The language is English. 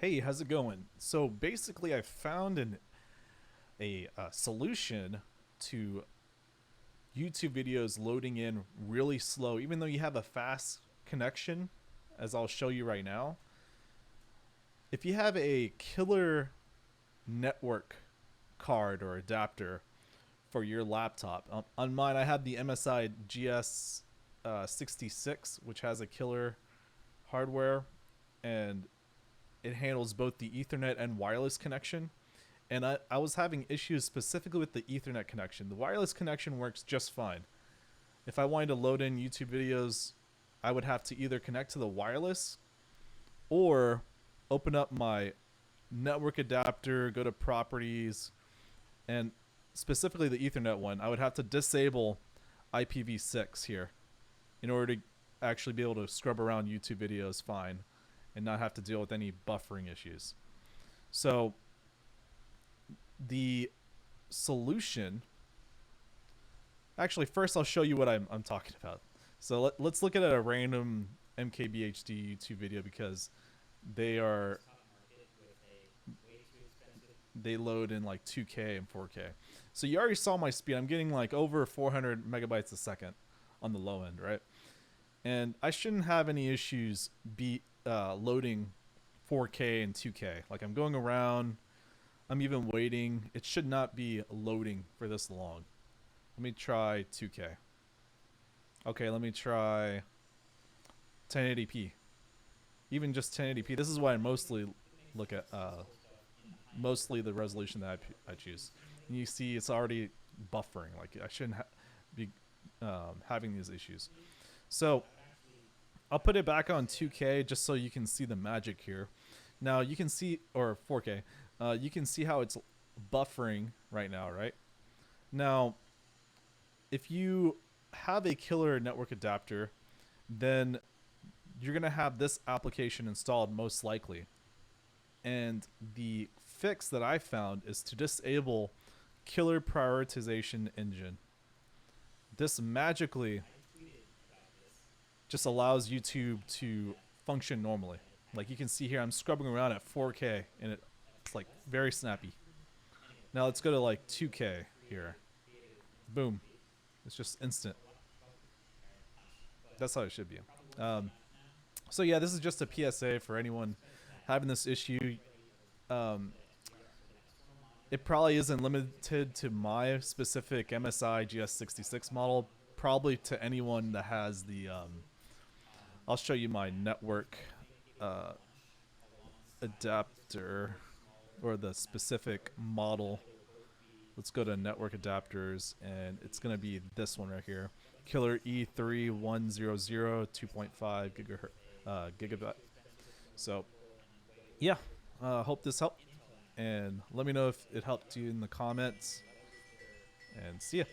Hey, how's it going? So basically, I found a solution to YouTube videos loading in really slow, even though you have a fast connection, as I'll show you right now. If you have a killer network card or adapter for your laptop, on mine I have the MSI GS66, which has a killer hardware, and it handles both the Ethernet and wireless connection. And I was having issues specifically with the Ethernet connection. The wireless connection works just fine. If I wanted to load in YouTube videos, I would have to either connect to the wireless or open up my network adapter, go to properties, and specifically the Ethernet one, I would have to disable IPv6 here in order to actually be able to scrub around YouTube videos fine and not have to deal with any buffering issues. So the solution, actually, first I'll show you what I'm talking about. So let's look at a random MKBHD YouTube video because they are they load in like 2K and 4K. So you already saw my speed. I'm getting like over 400 megabytes a second on the low end, right? And I shouldn't have any issues loading 4K and 2K. Like I'm going around, I'm even waiting. It should not be loading for this long. Let me try 2K. Okay, let me try 1080p. Even just 1080p. This is why I mostly look at mostly the resolution that I choose. And you see it's already buffering. Like I shouldn't be having these issues. So I'll put it back on 2K just so you can see the magic here. Now you can see, or 4K, you can see how it's buffering right now, right? Now, if you have a killer network adapter, then you're going to have this application installed most likely. And the fix that I found is to disable killer prioritization engine. This magically just allows YouTube to function normally. Like you can see here, I'm scrubbing around at 4K and it's like very snappy. Now let's go to like 2K here. Boom. It's just instant. That's how it should be. So yeah, this is just a PSA for anyone having this issue. It probably isn't limited to my specific MSI GS66 model. Probably to anyone that has the. I'll show you my network adapter or the specific model. Let's go to network adapters, and it's going to be this one right here. Killer E3100 2.5 gigabit. So, yeah, hope this helped. And let me know if it helped you in the comments. And see ya.